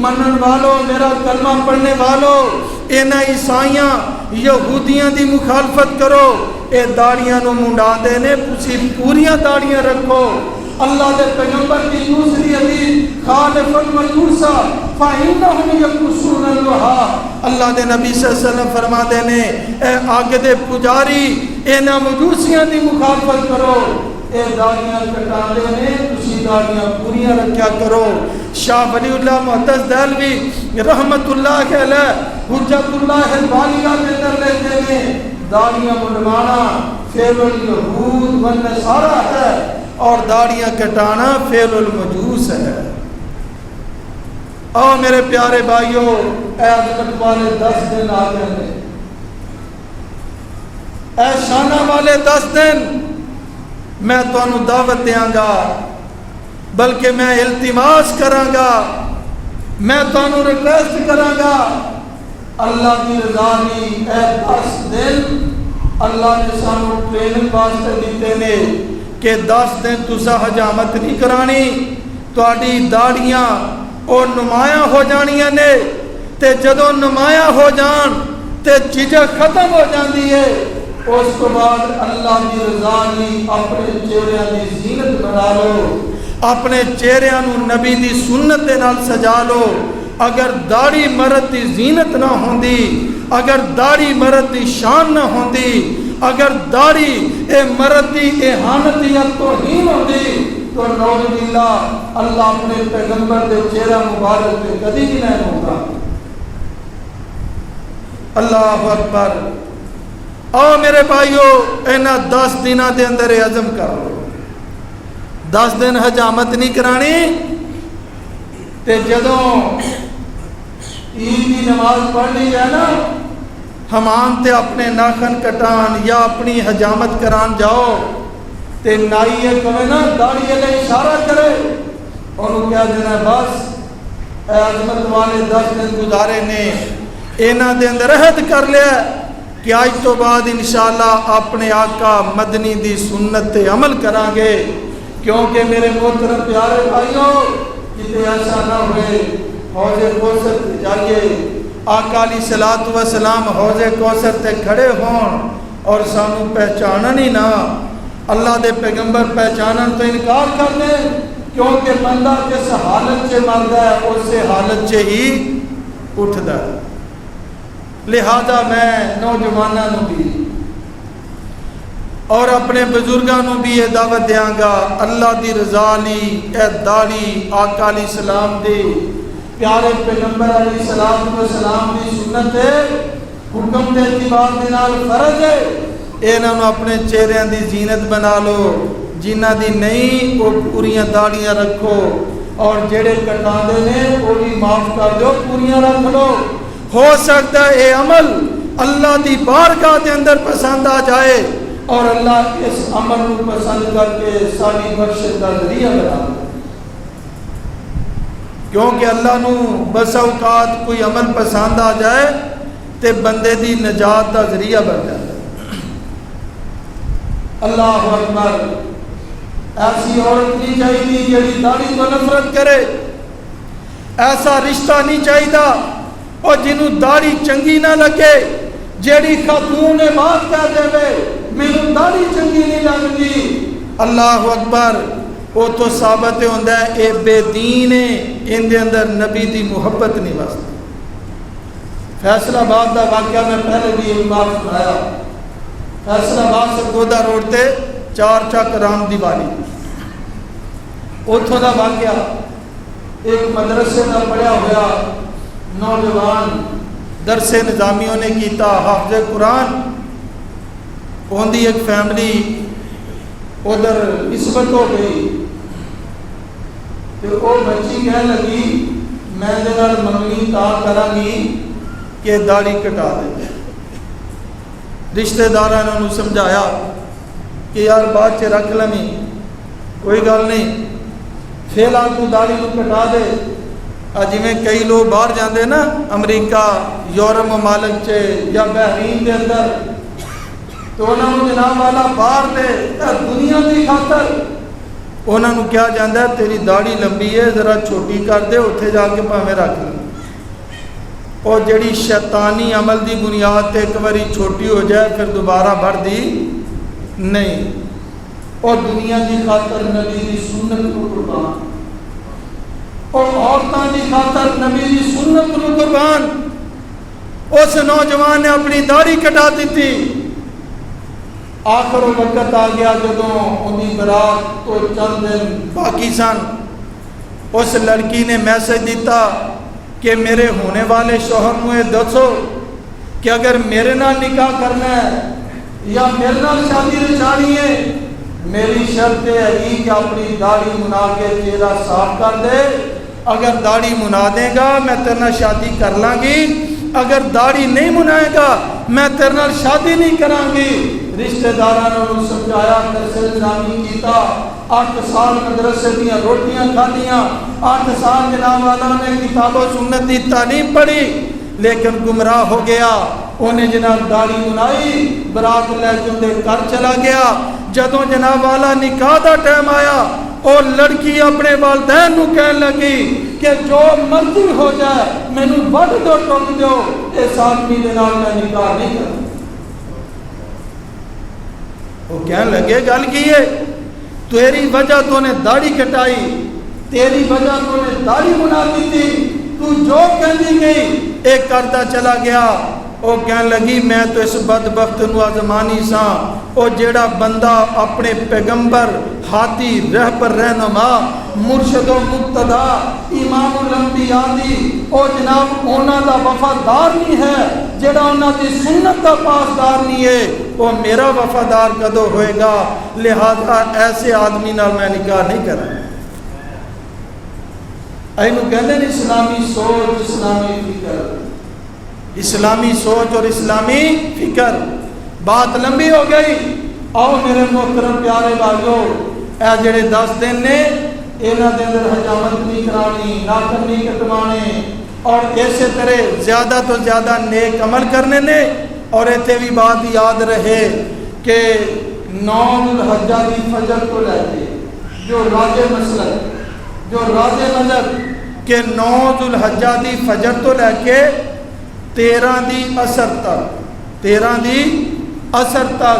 منن والو, میرا کلمہ پڑھنے والو, انہاں عیسائیاں یہودیاں دی مخالفت کرو, اے داڑیاں نو منڈاندے نے، تسی پوریاں داڑیاں رکھو۔ اللہ دے پیغمبر کی دوسری حدیث خالف المجوس فإنهم يقصون اللحى، اللہ دے نبی صلی اللہ علیہ وسلم فرما دے نے اے آگ دے پجاری انہاں مجوسیاں دی مخالفت کرو، اے داڑیاں کٹاندے نے، تسی داڑیاں پوریاں رکھیا کرو۔ شاہ ولی اللہ معتز دہلوی رحمت اللہ علیہ حجت اللہ البالغہ کے اندر لکھتے ہیں داڑیاں منڈوانا فعل الیہود والنصارہ ہے اور داڑیاں کٹانا فعل المجوس ہے۔ اور میرے پیارے بھائیوں، اے عظمت والے 10 دن آ گئے ہیں، اے شانہ والے 10 دن، میں تانوں دعوت دیاں گا، بلکہ میں التماس کراں گا، میں تانوں ریکویسٹ کراں گا، اللہ کی رضا دی اے 10 دن اللہ نے سانوں ٹریننگ واسطے دیتے نے کہ 10 دن تسا حجامت نہیں کرانی، تہاڈی داڑیاں اور نمایاں ہو جانیاں نے، تے جدوں نمایاں ہو جان تے جھجک ختم ہو جاندی ہے، اس کو بعد اللہ کی رضا دی اپنے چہرے دی زینت بنا لو، اپنے چہرے نو نبی دی سنت دے نال سجا لو۔ اگر داڑھی مرد دی زینت نہ ہوندی، اگر داڑھی مرد دی شان نہ ہوندی، اگر داڑھی اے مرد دی اہانت یا توہین ہوندی تو نعوذ باللہ اللہ اپنے پیغمبر دے چہرہ مبارک پہ کبھی بھی نہیں ہوگا۔ اللہ اکبر۔ اور میرے بھائیو، اینا 10 دنوں دے اندر عزم کرو، 10 دن حجامت نہیں کرانی، تے جدوں عید کی نماز پڑھ لی ہے نا، حمام تے اپنے ناخن کٹان یا اپنی حجامت کران جاؤ تے نائیے کہے نا داڑھی علیہ اشارہ کرے اور وہ کیا دینا بس اے عظمت والے 10 دن گزارے نے، اینا دے اندر عہد کر لیا کہ آج تو بعد انشاءاللہ اپنے آقا مدنی دی سنت تے عمل کران گے، کیونکہ میرے محترم پیارے بھائیوں کتے ایسا نہ ہوئے حوض کوثر تے جائیے آقا علیہ الصلوۃ والسلام حوض کوثر تے کھڑے ہون اور سانو پہچانن ہی نہ، اللہ دے پیغمبر پہچانن تو انکار کر دیں، کیونکہ بندہ جس حالت سے مردا ہے اس حالت سے ہی اٹھدا ہے۔ لہذا میں نوجوانوں نو بھی اور اپنے بزرگوں بھی یہ دعوت دیاں گا، اللہ دی رضا لی اے داڑھی آقا علیہ السلام دی پیارے پیغمبر علیہ السلام دی سنت ہے، حکم دے اتباع دے نال فرض ہے، انہاں نو اپنے چہرے دی زینت بنا لو، جنہاں دی نہیں وہ پوریاں داڑیاں رکھو، اور جڑے کٹاندے نے وہ بھی معاف کر دو، پوریاں رکھ لو۔ ہو سکتا ہے اے عمل اللہ دی بارگاہ دے اندر پسند آ جائے اور اللہ اس عمل کو پسند کر کے ساری بخشش کا ذریعہ بنا دے، کیونکہ اللہ نو بس اوقات کوئی عمل پسند آ جائے تے بندے دی نجات کا ذریعہ بن جائے۔ اللہ اکبر۔ ایسی عورت نہیں چاہیے جڑی داڑھی تو نفرت کرے، ایسا رشتہ نہیں چاہیے اور جنوں داڑھی چنگی نہ لگے، جیڑی خاتون بات کہہ دے مینوں داڑھی چنگی نہیں لگتی، اللہ اکبر، وہ تو ثابت ہوندا ہے اے بے دین ہے، ان دے اندر نبی دی محبت نہیں واسطے۔ فیصل آباد دا واقعہ میں پہلے بھی ایک بار سنایا، فیصل آباد سے گودا روڈ تے 4 چک رام دیوالی، اتھوں دا واقعہ ایک مدرسے دا پڑھیا ہوا نوجوان درس نظامیوں نے کیتا حافظ قرآن، اندھی ایک فیملی ادھر نسبت ہو گئی، تو وہ بچی کہنے لگی میں دے نال منگنی تا کراں گی کہ داڑھی کٹا دے۔ رشتہ داراں نے انہوں سمجھایا کہ یار بات چ رکھ لمی، کوئی گل نہیں، فی الحال تو داڑھی کو کٹا دے۔ جی میں کئی لوگ باہر جاندے نا امریکہ یورپ ممالک چے یا بحرین دے اندر، تو انہوں نے جناب والا باہر دے دنیا دی خاطر انہوں نے کیا جاندہ ہے تیری داڑھی لمبی ہے ذرا چھوٹی کر دے، اتھے جا کے پاویں رکھ لیں، اور جڑی شیطانی عمل دی بنیاد تے ایک باری چھوٹی ہو جائے پھر دوبارہ بڑھ دی نہیں، اور دنیا کی خاطر نبی کی سنت کو قربان، اور عورتوں کی خاطر نبی کی سنت کو قربان۔ اس نوجوان نے اپنی داڑھی کٹا دیتی۔ آخر وقت آ گیا جدوں انہی برات تو چند دن باقی سن، اس لڑکی نے میسج دیتا کہ میرے ہونے والے شوہر کو یہ دسو کہ اگر میرے نال نکاح کرنا ہے یا میرے نال شادی رچانی ہے، میری شرط ہے کہ اپنی داڑھی منا کے چہرہ صاف کر دے۔ اگر داڑھی منا دے گا میں تیرے نال شادی کر لاں گی، اگر داڑھی نہیں منائے گا میں تیرے نال شادی نہیں کراں گی۔ رشتہ داراں نے سمجھایا، درس نظامی کیتا، 8 سال مدرسے دیا روٹیاں کھادیاں، 8 سال جناب والا نے کتاب و سنت کی تعلیم پڑھی، لیکن گمراہ ہو گیا۔ انہیں جناب داڑھی منائی، برات لے کے اندے گھر چلا گیا۔ جدوں جناب والا نکاح دا ٹائم آیا، اور لڑکی اپنے والدین نو کہنے لگی کہ جو مرضی ہو جائے مینوں وڈ دو ٹوک دیو، اس آدمی دے نال میں نکاح نہیں کروں۔ وہ کہنے لگے گل کی ہے، تیری وجہ تو نے داڑھی کٹائی، تیری وجہ تو نے داڑھی بنا دی تھی، تو جو کہندی گئی ایک کرتا چلا گیا۔ وہ کہنے لگی میں تو اس بدبخت نو آزمانی سا، او جیڑا بندہ اپنے پیغمبر، ہادی، رہبر، رہنما، مرشد و مقتدا، امام الانبیاء دی او جناب اونا دا وفادار نہیں ہے، جیڑا اونا دی سنت دا پاسدار نہیں ہے، وہ میرا وفادار کدو ہوئے گا، لہذا ایسے آدمی نال میں نکاح نہیں کرا۔ اینو کہندے نے اسلامی سوچ، اسلامی فکر، اسلامی سوچ اور اسلامی فکر۔ بات لمبی ہو گئی۔ آؤ میرے محترم پیارے بھائیو، اے جڑے 10 دن نے انہاں دے اندر حجامت نہیں کرانی، ناخن نہیں کٹوانے، اور اسی طرح زیادہ تو زیادہ نیک عمل کرنے نے۔ اور ایتھے بھی بات یاد رہے کہ 9 ذوالحجہ دی فجر کو لے کے جو راج مذہب کہ 9 ذوالحجہ دی فجر تو لے کے 13 دی عصر تک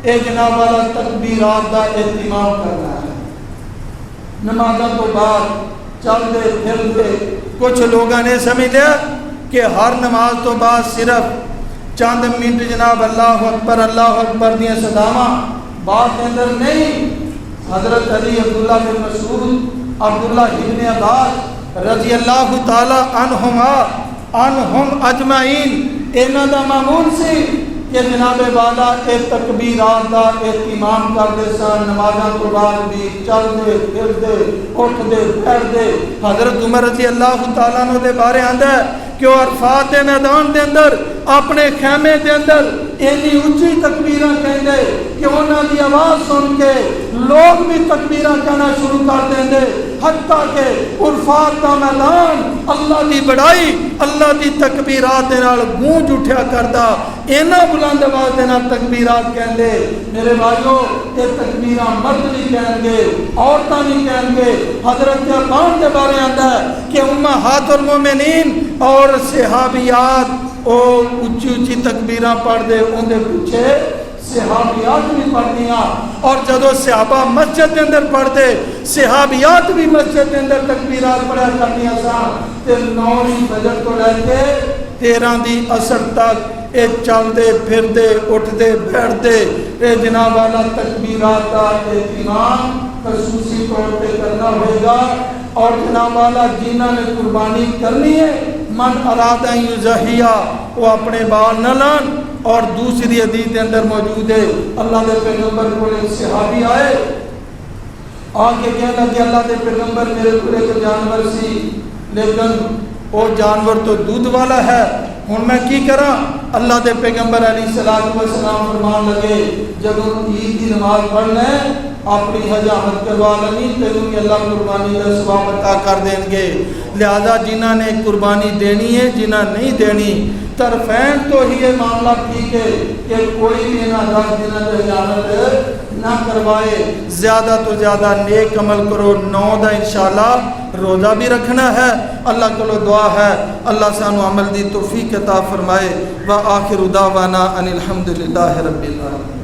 اے جناب والا تکبیرات دا اہتمام کرنا ہے۔ نمازوں تو بعد چلتے پھرتے کچھ لوگوں نے سمجھ لیا کہ ہر نماز تو بعد صرف چند منٹ جناب اللہ اکبر دیا صداواں بات کے اندر نہیں۔ حضرت علی عبداللہ بن مسعود، عبداللہ ابن عباس رضی اللہ تعالی عنہم اجمعین انہاں دا معمول سی کہ جناب والا اے تکبیرات دا اہتمام کردے سن، نمازاں تو بعد بھی چلدے پھردے اٹھدے بیٹھدے۔ حضرت عمر رضی اللہ تعالیٰ عنہ دے بارے آندا ہے کہ وہ عرفات دے میدان دے اندر اپنے خیمے دے اندر اینی اونچی تکبیراں کہندے کہ انہاں دی آواز سن کے لوگ بھی تکبیراں کہنا شروع کر دیندے، حتیٰ کہ عرفات دا میدان اللہ دی بڑائی، اللہ دی تکبیرات دے نال گونج اٹھیا کردا، اینا بلند آواز دے نال تکبیرات کہندے۔ میرے بھائیو، یہ تکبیراں مرد نہیں کہیں گے، عورتاں نہیں کہیں گے۔ حضرت عبان کے بارے آتا ہے کہ امہات المومنین اور صحابیات او اونچی اونچی تکبیراں پڑھ دے، ان دے پیچھے صحابیات بھی پڑھ دیا، اور جدو صحابہ مسجد کے اندر پڑھ دے صحابیات بھی مسجد کے اندر تکبیرات پڑھا کر دیا سا۔ 9 فجر تو لے کے 13 دی عصر تک اے چل دے پھر دے اٹھ دے بیٹھ دے اے جناب والا تکبیرات کا اہتمام خصوصی طور پہ کرنا ہوئے گا۔ اور جناب والا جنہاں نے قربانی کرنی ہے، من اراد ان یضحیہ، وہ اپنے بال نہ لان۔ اور دوسری حدیث کے اندر موجود ہے، اللہ دے پیغمبر کو ایک صحابی آئے آگے کہنے لگے اللہ دے پیغمبر میرے کو ایک جانور سی، لیکن وہ جانور تو دودھ والا ہے، ہن میں کی کراں؟ اللہ دے پیغمبر علیہ السلام فرمان لگے جب عید کی نماز پڑھنا ہے اپنی حجامت کروا لینی، تینوں بھی اللہ قربانی کا ثواب عطا کر دیں گے۔ لہذا جنہاں نے قربانی دینی ہے، جنہاں نہیں دینی، طرفین تو ہی یہ معاملہ ٹھیک ہے کہ کوئی بھی نہ جنہاں نے حجامت نہ کروائے۔ زیادہ تو زیادہ نیک عمل کرو۔ 9 دا انشاءاللہ روزہ بھی رکھنا ہے۔ اللہ کو دعا ہے اللہ سانو عمل دی توفیق عطا فرمائے۔ وآخر دعوانا ان الحمدللہ رب العالمین۔